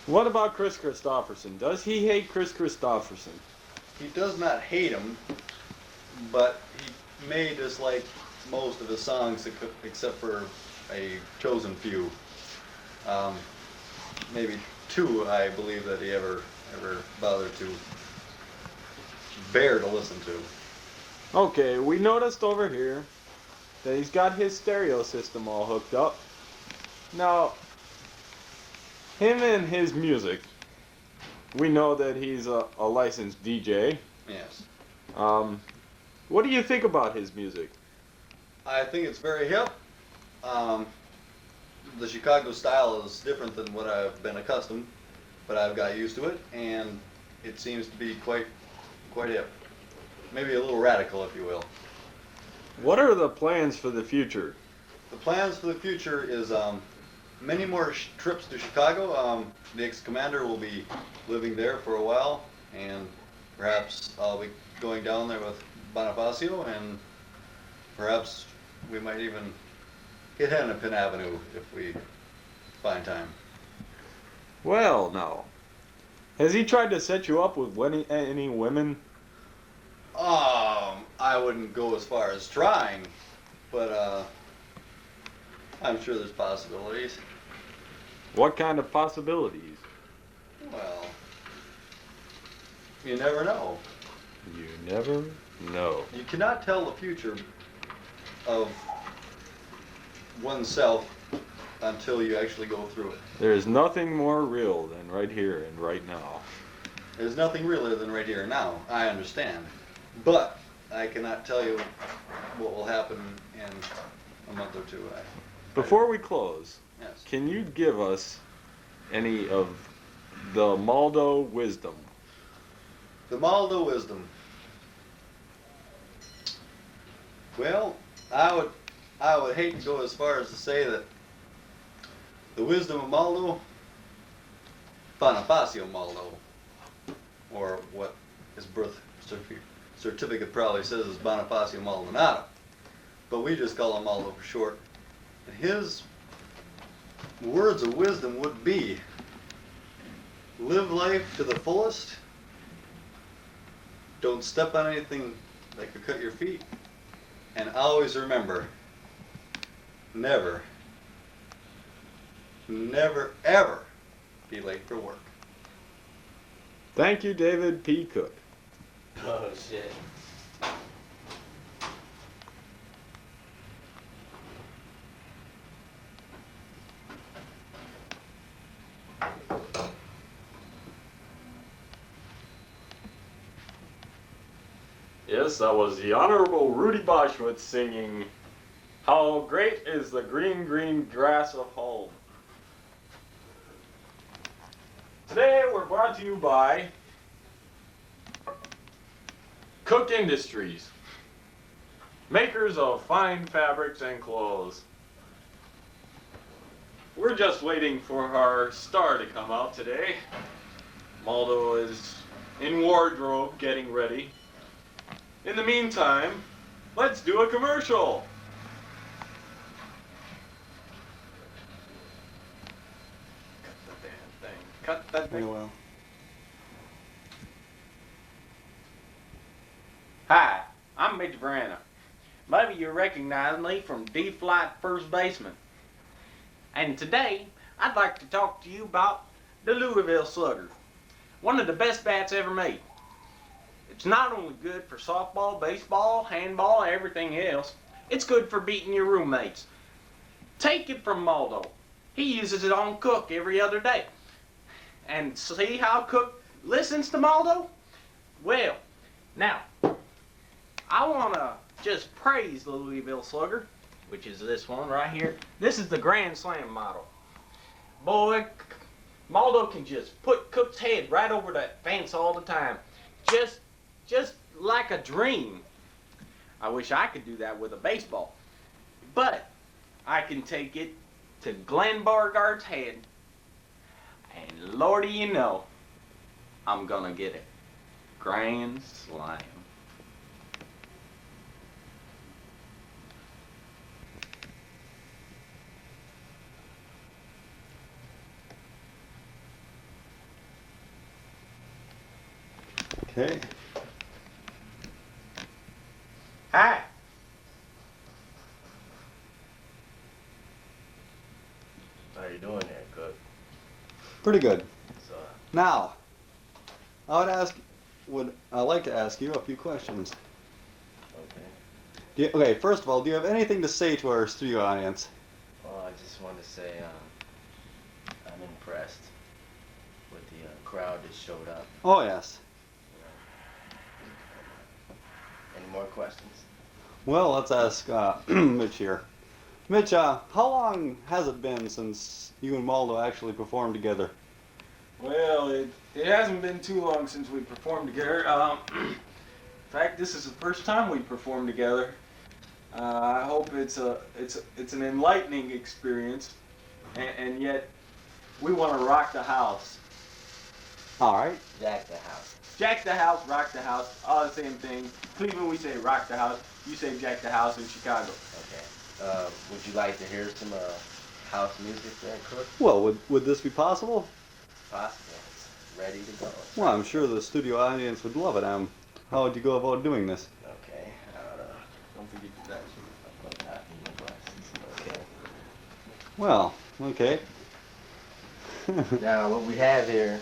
What about Chris Christopherson? Does he hate Chris Christopherson? He does not hate him, but he may dislike most of his songs except for a chosen few. Um, maybe two, I believe, that he ever bothered to bear to listen to. Okay, we noticed over here that he's got his stereo system all hooked up. Now, him and his music, we know that he's a licensed DJ. Yes. Um, what do you think about his music? I think it's very hip. Um, the Chicago style is different than what I've been accustomed, but I've got used to it, and it seems to be quite hip. Maybe a little radical, if you will. What are the plans for the future? The plans for the future is many more trips to Chicago. The ex-commander will be living there for a while, and perhaps I'll be going down there with Bonifacio, and perhaps we might even hit Hennepin Avenue if we find time. Well, now, has he tried to set you up with any women? I wouldn't go as far as trying, but I'm sure there's possibilities. What kind of possibilities? Well, you never know. You never know. You cannot tell the future of oneself until you actually go through it. There's nothing more real than right here and right now. There's nothing realer than right here and now, I understand. But I cannot tell you what will happen in a month or two. Before we close, Yes. can you give us any of the Maldo wisdom? The Maldo wisdom. Well, I would hate to go as far as to say that the wisdom of Maldo, Bonifacio Maldo, or what his birth certificate probably says is Bonifacio Maldonado, but we just call him Maldo for short. His words of wisdom would be, live life to the fullest, don't step on anything that could cut your feet, and always remember, never ever be late for work. Thank you, David P. Cook. Oh, shit. Yes, that was the Honorable Rudy Boschwitz singing How Great is the Green, Green Grass of Home. Today we're brought to you by Cook Industries, makers of fine fabrics and clothes. We're just waiting for our star to come out today. Maldo is in wardrobe getting ready. In the meantime, let's do a commercial. Cut the damn thing. Cut that thing. Well. Hi, I'm Mitch Verana. Maybe you recognize me from D-Flight First Baseman. And today, I'd like to talk to you about the Louisville Slugger, one of the best bats ever made. It's not only good for softball, baseball, handball, everything else, it's good for beating your roommates. Take it from Maldo. He uses it on Cook every other day. And see how Cook listens to Maldo? Well, now, I want to just praise the Louisville Slugger, which is this one right here. This is the Grand Slam model. Boy, Maldo can just put Cook's head right over that fence all the time. Just like a dream. I wish I could do that with a baseball. But I can take it to Glenn Beauregard's head, and lordy you know, I'm gonna get it. Grand Slam. Okay. Hi. How you doing there, Cook? Pretty good. So, Now, I like to ask you a few questions. okay. Okay, first of all, do you have anything to say to our studio audience? Well, I just want to say I'm impressed with the crowd that showed up. Oh, yes. Any more questions? Well, let's ask Mitch here. Mitch, how long has it been since you and Maldo actually performed together? Well, it hasn't been too long since we performed together. In fact, this is the first time we performed together. I hope it's an enlightening experience, and yet we want to rock the house. All right. Jack the house. Jack the house, rock the house, all the same thing. Cleveland, we say rock the house. You say jack the house in Chicago. Okay. Would you like to hear some house music there, Cook? Well, would this be possible? Possible. It's ready to go. Well, I'm sure the studio audience would love it. How would you go about doing this? Okay. Don't forget that. I'll put that in the glasses. Okay. Well, okay. Now, what we have here